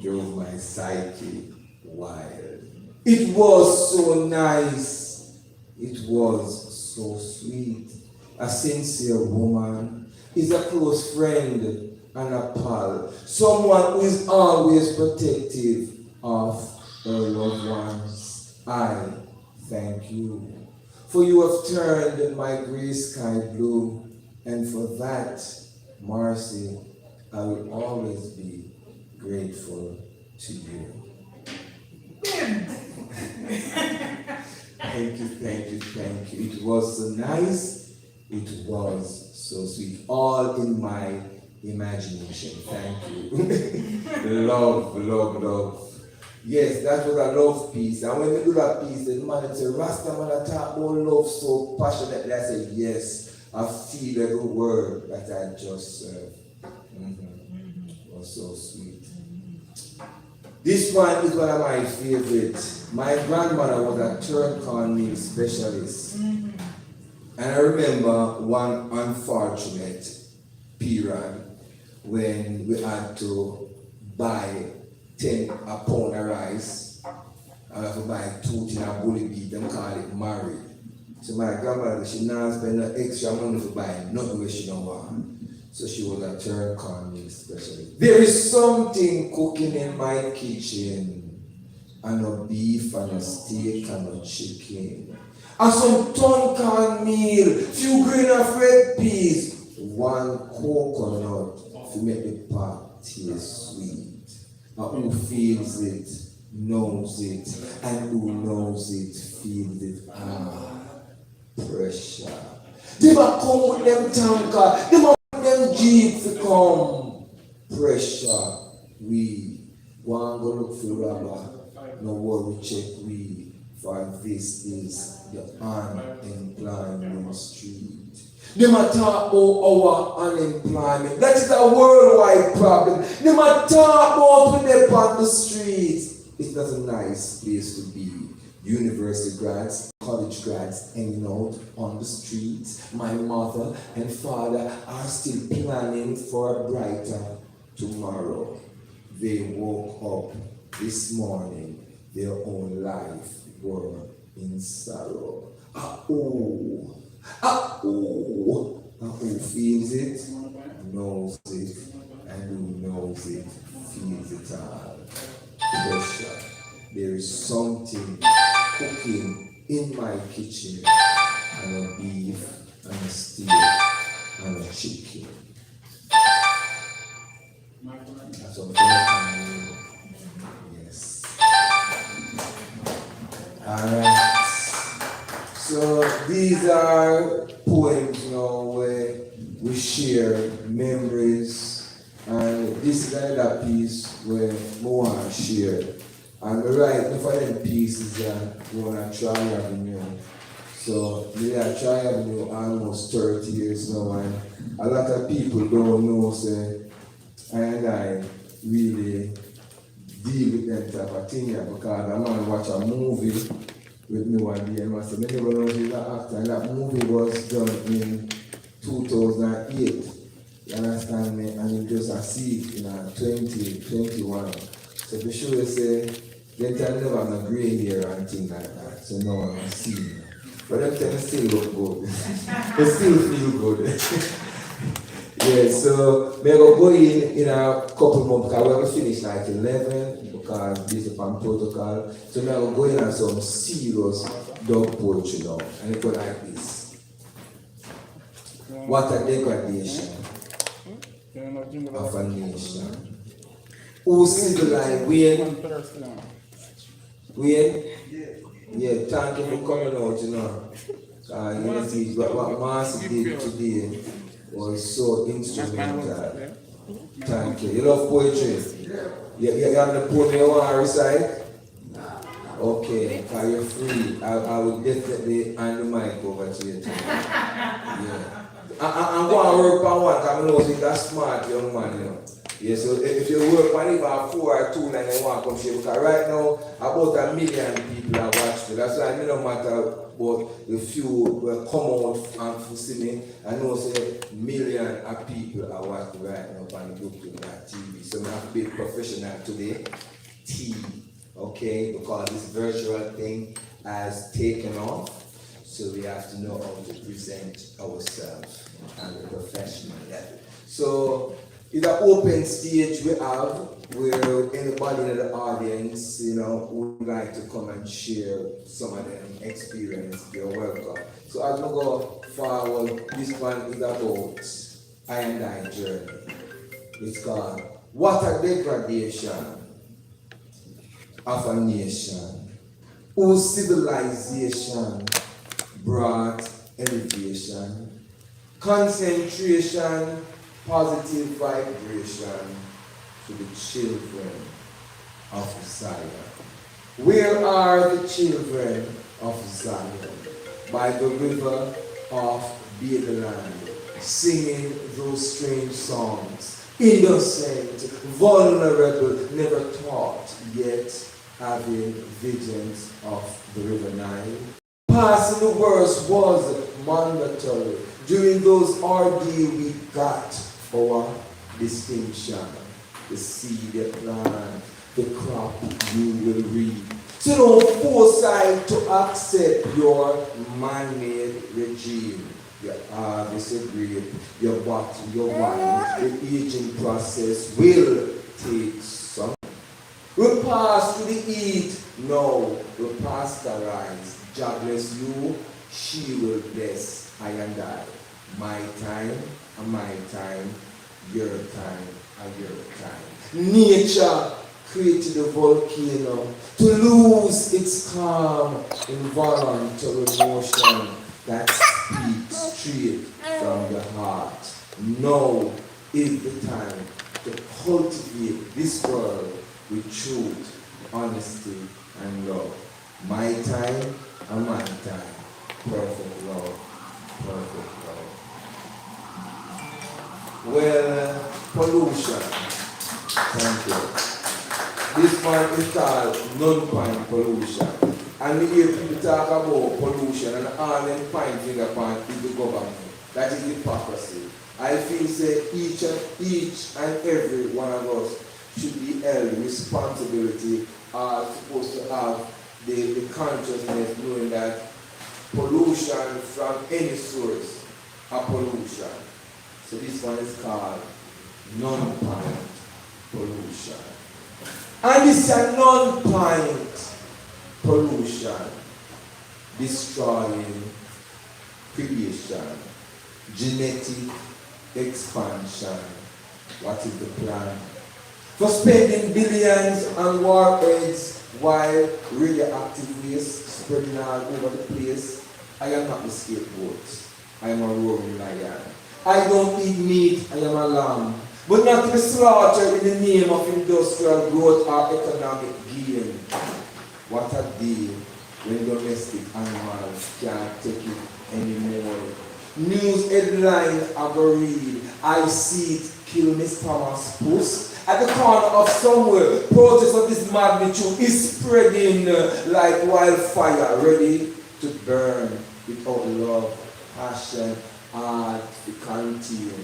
drove my psyche wild. It was so nice, it was so sweet. A sincere woman is a close friend and a pal, someone who is always protective of her loved ones. I thank you, for you have turned my gray sky blue, and for that, Marcy, I will always be grateful to you. Thank you. It was so nice, it was so sweet, all in my imagination. Thank you. Love. Yes, that was a love piece. And when we do that piece, the man said, Rasta man talk about love so passionately. I said, yes, I feel every word that I just said. It was so sweet. This one is one of my favorites. My grandmother was a turn cornmeal specialist. And I remember one unfortunate period when we had to buy 10 a pound of rice. I have to buy 2 tin of bully beef, them call it married. So my grandmother, she not spend no extra money to buy nothing where she don't want. So she was a turn cornmeal specialist. There is something cooking in my kitchen. And no beef, and no steak, and no chicken. And some ton cornmeal, few grain of red peas, 1 coconut to make the pot taste sweet. And who feels it, knows it, and who knows it, feels it. Pressure. They might come with them tanker, they might with them jeep to come. Pressure. We want to go look for rubber. No worry, check we, for this is the unemployment street. No matter about our unemployment, that is a worldwide problem. No matter about when they're on the streets, it's not a nice place to be. University grads, college grads hanging out on the streets. My mother and father are still planning for a brighter tomorrow. They woke up this morning, their own life were in sorrow. Oh, who feels it, knows it, and who knows it, feels it all. Pressure. There is something cooking in my kitchen, and a beef, and a steak, and a chicken. That's what I'm yes. Alright. So these are poems where we share memories, and this is another piece where we want to share. And we write for them pieces going on Tri Avenue. So we are Tri Avenue almost 30 years now, and a lot of people don't know, say, and I really deal with them type of thing because I'm going to watch a movie with me one day, and I said, I never know he's an actor, and that movie was done in 2008. You understand me? And you just see it in 2021. So for sure you say, then tell never have no gray hair and things like that. So no one will see me. But them tell me still look good. They still feel good. Yeah, so we will go in a couple months because we will finish like 11 because this is on protocol. So we will go in on some serious dog poetry now. And it go like this. What a degradation of a nation. Who civilized Wayne? Yeah, thank you for coming out, you see what Marcy did today was so instrumental. Thank you. You love poetry? You have the poem you want to recite? Okay, because you're free. I will definitely hand the mic over to you. Yeah. I'm going to work on one because I know you're a smart young man, Yeah, so if you work on even 4 or 2 and you want to come share, because right now about 1 million people are watching. That's why it no matter about the few will come out and see me. I know say millions of people are watching right now on the Brooklyn TV. So I have to be professional today. Okay, because this virtual thing has taken off. So we have to know how to present ourselves at a professional level. So it's an open stage we have where anybody in the audience, would like to come and share some of them experience, you're welcome. So as we go forward, this one is about I and I journey. It's called What a Degradation of a Nation, whose civilization brought elevation, concentration, positive vibration to the children of Zion. Where are the children of Zion? By the river of Babylon, singing those strange songs, innocent, vulnerable, never taught, yet having visions of the river Nile. Passing the worst was mandatory. During those ordeal we got our distinction. The seed you plant, the crop you will reap. So don't foresight to accept your man-made regime. Your harvest of grape, your bottle, your wine, the aging process will take some. We'll pass through the heat, no, we'll pasteurize. Jobless you, she will bless I and I. My time, and my time, your time, and your time. Nature created a volcano to lose its calm, involuntary motion that speaks straight from the heart. Now is the time to cultivate this world with truth, honesty, and love. My time and my time. Perfect love. Perfect love. Well, pollution. Thank you. This one is called non-point pollution. And we hear people talk about pollution and all them point finger point is the government. That is hypocrisy. I feel say each and every one of us should be held responsibility are supposed to have the consciousness knowing that pollution from any source are pollution. So this one is called non-point pollution. And it's a non-point pollution, destroying creation, genetic expansion. What is the plan? For spending billions on warheads while radioactive waste spreading all over the place. I am not the scapegoat. I am a roaring lion. I don't eat meat. I am a lamb. But not to be slaughtered in the name of industrial growth or economic gain. What a day when domestic animals can't take it anymore. News headline I go read, I see it kill Miss Thomas Puss. At the corner of somewhere, protest of this magnitude is spreading like wildfire, ready to burn without love, passion, art, to continue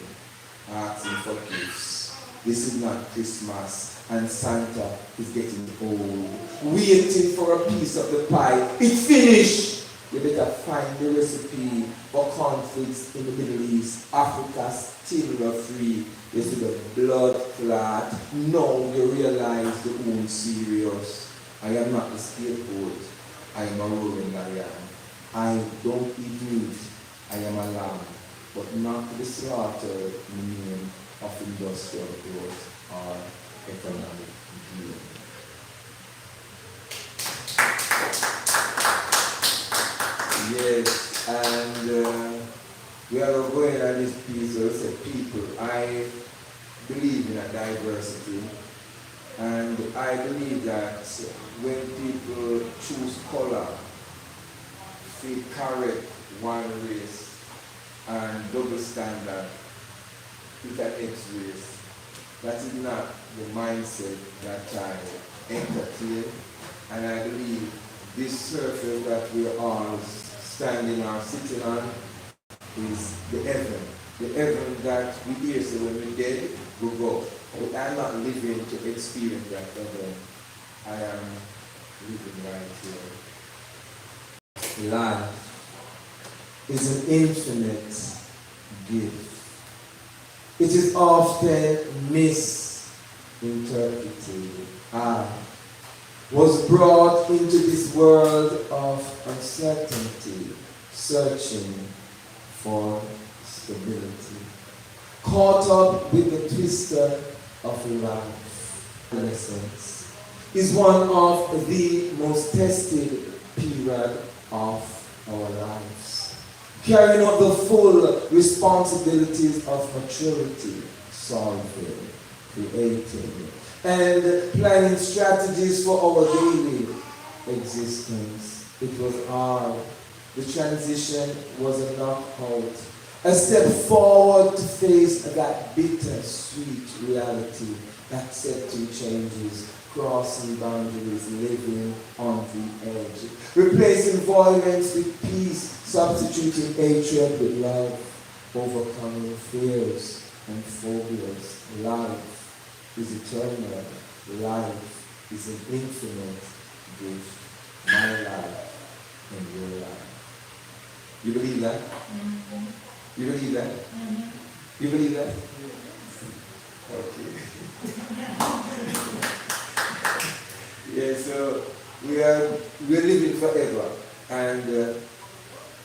asking for gifts. This is not Christmas, and Santa is getting old, waiting for a piece of the pie. It's finished. You better find the recipe for conflicts in the Middle East. Africa still free. You see the blood clot. Now you realize the wound serious. I am not the scapegoat. I am a roaring lion. I don't eat meat. I am a lamb. But not to be slaughtered in the name of industrial growth or economic gain. Yes, and we are going at this piece of say people. I believe in a diversity, and I believe that when people choose color, they correct one race and double standard with an X race. That is not the mindset that I entertain, and I believe this surface that we are all standing or sitting on is the heaven. The heaven that we hear say when we're dead, we go. But I'm not living to experience that heaven. I am living right here. Life is an infinite gift. It is often misinterpreted. I was brought into this world of uncertainty, searching for stability, caught up with the twister of life. Adolescence is one of the most tested period of our lives, carrying out the full responsibilities of maturity, solving, creating, and planning strategies for our daily existence. It was hard. The transition was a knockout, a step forward to face that bitter, sweet reality, accepting changes, crossing boundaries, living on the edge, replacing violence with peace, substituting hatred with love, overcoming fears and phobias. Life is eternal. Life is an infinite gift. My life and your life. You believe that? Mm-hmm. You believe that? Mm-hmm. You believe that? Okay. Yeah, so we're living forever, and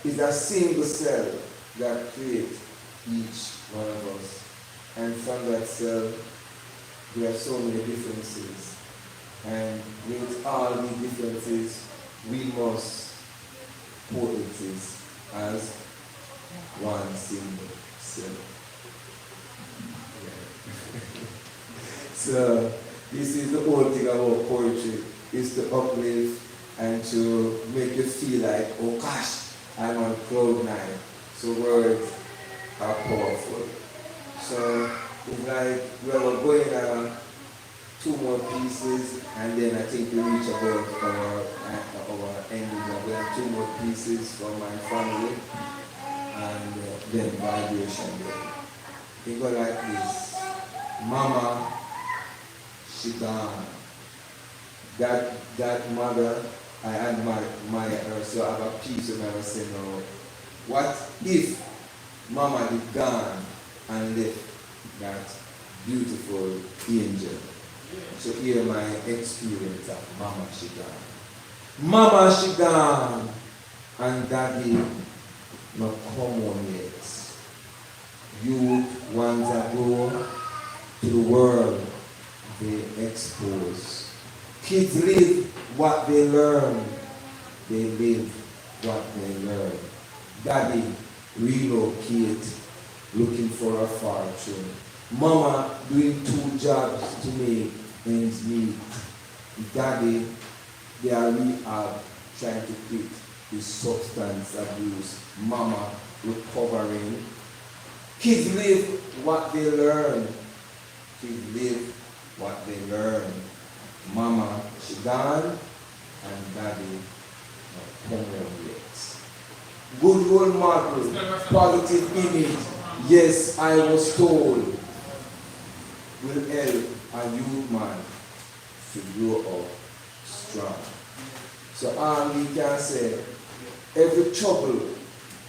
it's a single cell that creates each one of us. And from that cell, there are so many differences. And with all these differences, we must coexist as one single cell. Yeah. So this is the whole thing about poetry. is to uplift and to make you feel like, oh gosh, I'm on cloud nine. So words are powerful. So it's like, well, we're going two more pieces, and then I think we reach about our ending. We have two more pieces from my family, and then vibration. It go like this. Mama, she gone. That mother, I admire her, so I have a piece when I was saying, no, what if Mama is gone and left that beautiful angel? So hear my experience of Mama she gone. Mama she gone and Daddy not come on yet. Youth ones that go to the world, they expose. Kids live what they learn. They live what they learn. Daddy relocate, looking for a fortune. Mama doing two jobs to make ends meet. Daddy, they are rehab, trying to quit his substance abuse. Mama recovering. Kids live what they learn. Kids live what they learn. Mama, she gone, and Daddy, not home yet. Good role model, positive image. Yes, I was told, will help a youth man to grow up strong. So we can say, every trouble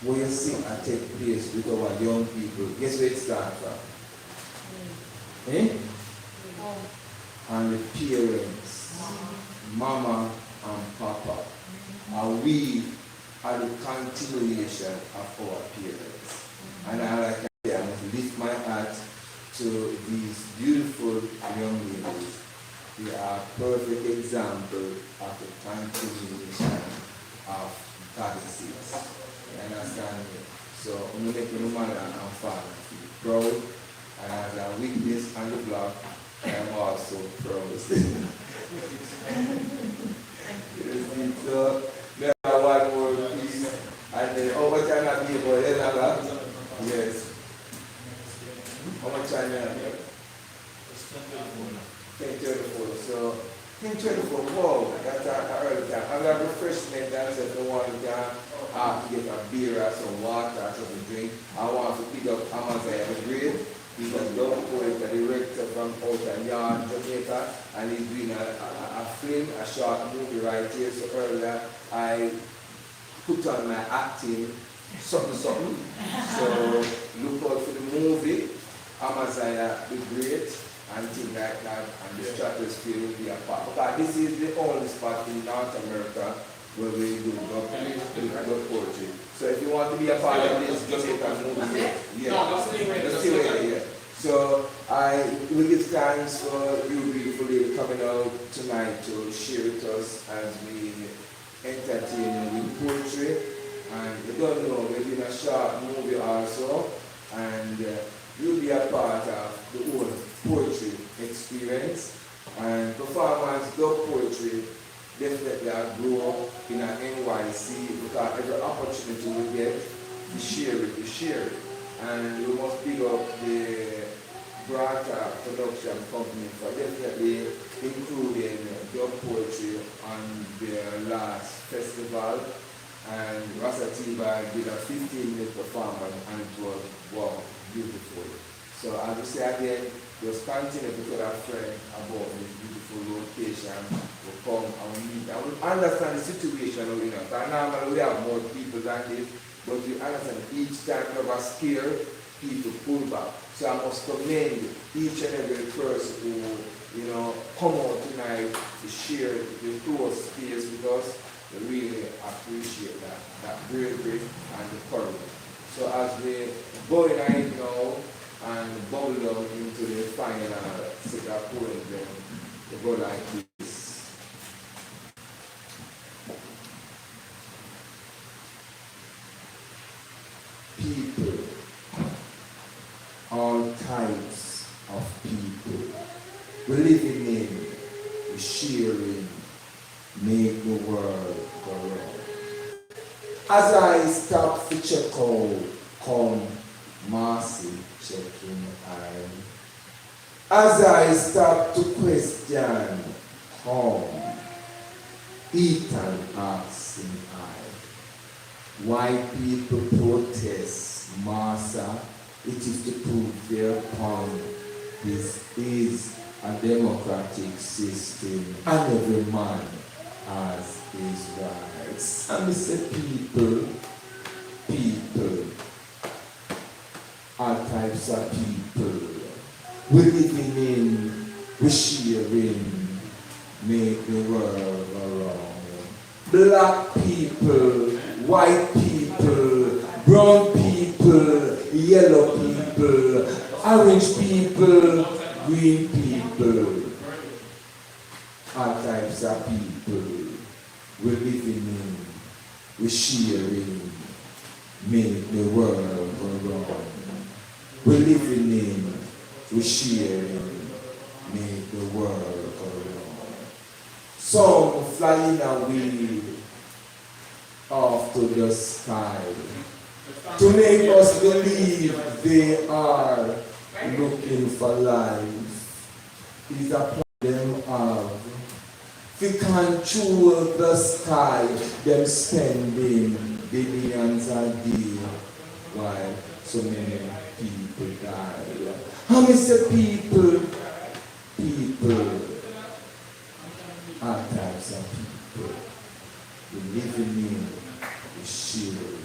where you see and take place with our young people, guess where it starts from? Eh? And the parents, mama and papa, are we are the continuation of our parents. And I like to say, I must lift my hat to these beautiful young ladies. They are a perfect example of the continuation of goddesses. You understand me? So I'm making no mother and father feel proud. And as a witness on the block, I am also proud. So there are one more piece. And then how much I not be about another? Yes. How much I not be? 10:34. So 10:24. Wow, that's an early time. I'm gonna refreshment that if no one can to get a beer or some water or something to drink. I want to pick up Amaziyah grade. He's a young poet, a director from out of Yard, Jamaica, and he's doing a film, a short movie right here. So earlier I put on my acting, something. So look out for the movie, Amaziyah the Great, and things like that, and the stratosphere will be a part. Because this is the only spot in North America where we do dub poetry. So if you want to be a part of this Jamaican movie, yeah. So I will give thanks for you beautiful lady coming out tonight to share with us as we entertain with poetry. And you don't know, we're doing a short movie also, and you'll be a part of the whole poetry experience. And performance, dub poetry, definitely I grow up in an NYC because every opportunity we get, we share it. And we must pick up the Brata production company for definitely including dub poetry on their last festival. And Ras Atiba did a 15-minute performance and it was, wow, beautiful. So I will say again, just continue to tell our friend about this beautiful location. We'll come and meet. And we understand the situation we're in. Because normally we have more people than this, but we understand each time we have a scare, people pull back. So I must commend each and every person who, come out tonight to share the close space with us. We really appreciate that bravery and the courage. So as we go in now, and bubble down into the final set of poems, then we go like this. People, all types of people, we living in, we sharing, As I stop to check out, come Marcy checking I. As I stop to question, come Ethan asking I. Why people protest, Martha? It is to prove their point. This is a democratic system, and every man has his rights. And we say people, all types of people. We living in, we sharing, make the world go round. Black people, white people, brown people, yellow people, orange people, green people, all types of people. We living in, we sharing, make the world go round. We living in, we sharing, make the world go round. Some flying away off to the sky to make us believe they are looking for life. Is a plan them have. We control the sky, them spending billions a day while so many people die. How many people, all types of people, we living in, we sharing,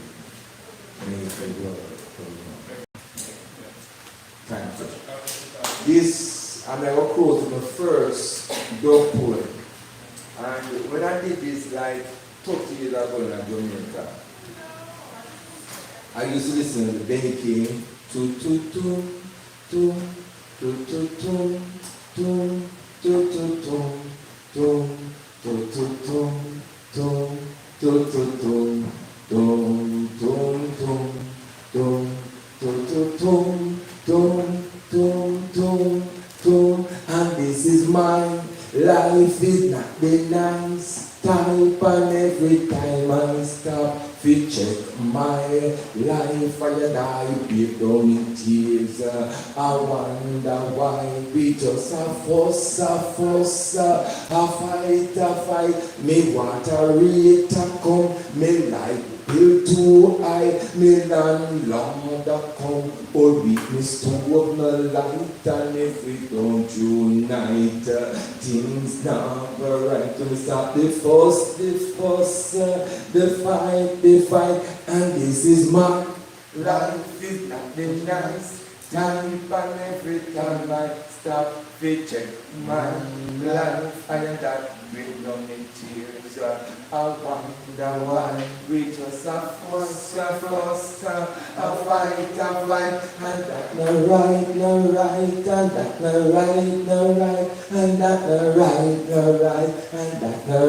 make the world go round. Thank you. This, and I will quote my first dog poem. And when I did this like 30 years ago in Jamaica, I used to listen to the Benny King, to and this is mine. Life is not the nice type, and every time I stop to check my life, I die deep down in tears. I wonder why we just a fuss, a fight. Me want a rate to come, me like bill too high, me landlord a come, or weakness to of my light, and if we don't unite, things not go right. We start the fuss, the fight, and this is my life is not the nice time, and every time I stop to check my life, I am that with no tears. I wonder why we just a fuss, a fight, and that no right, and that no right, and that no right, and that no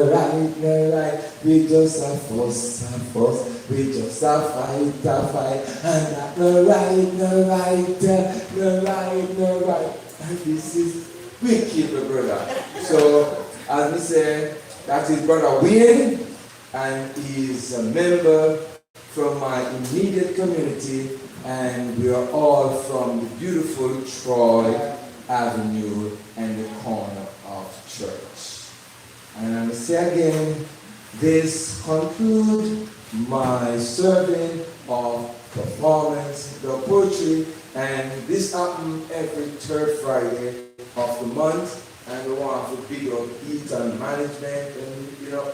right. We just a fuss, we just a fight, and that no right. And this is wicked, brother. So, as we say, that is Brother Wayne, and he's a member from my immediate community, and we are all from the beautiful Troy Avenue and the corner of Church. And I'm going to say again, this concludes my serving of performance, the poetry, and this happens every third Friday of the month. And we want to big up Eaton Management and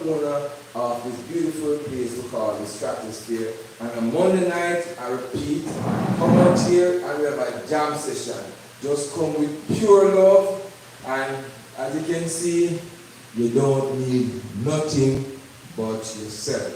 owner of this beautiful place we call the Stratosphere. And on Monday night, I repeat, come out here and we have a jam session. Just come with pure love, and as you can see, you don't need nothing but yourself.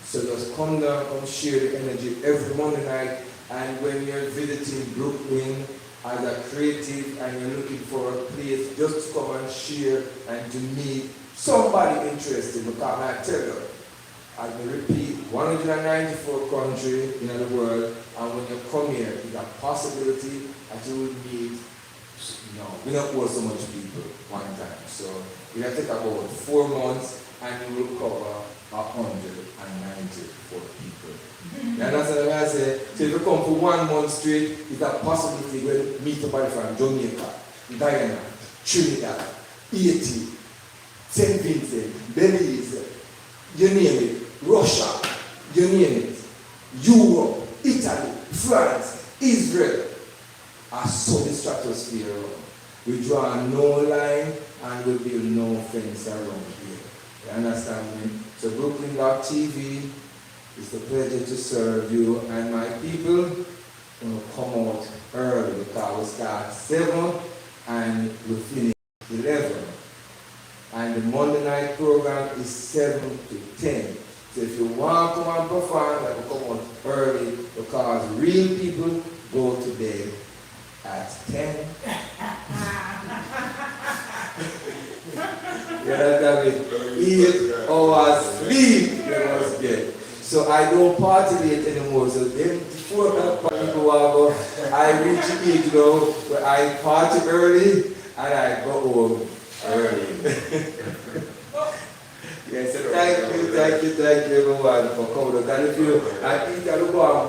So just come down and share the energy every Monday night. And when you're visiting Brooklyn as a creative and you're looking for a place just to come and share and to meet somebody interested, because I tell you, I will repeat, 194 countries in the world, and when you come here, it's a possibility that you will meet, we don't hold so much people one time. So it will take about 4 months and you will cover 194 You understand what I say? So if you come for 1 month straight, it's a possibility to meet somebody from Jamaica, Guyana, Trinidad, Haiti, St. Vincent, Belize, you name it, Russia, you name it, Europe, Italy, France, Israel, are so the stratosphere around. We draw no line and we build no fence around here. You understand me? So Brooklyn.tv, it's a pleasure to serve you, and my people will come out early because we start 7 and we finish 11. And the Monday night program is 7 to 10. So if you want to come and perform, you come out early because real people go to bed at 10. You understand me? 8 hours sleep you must get. So I don't party late anymore. So then before people go, I reach the age now where I party early and I go home early. Yes, so thank you everyone for coming. And if you, I think I'll go and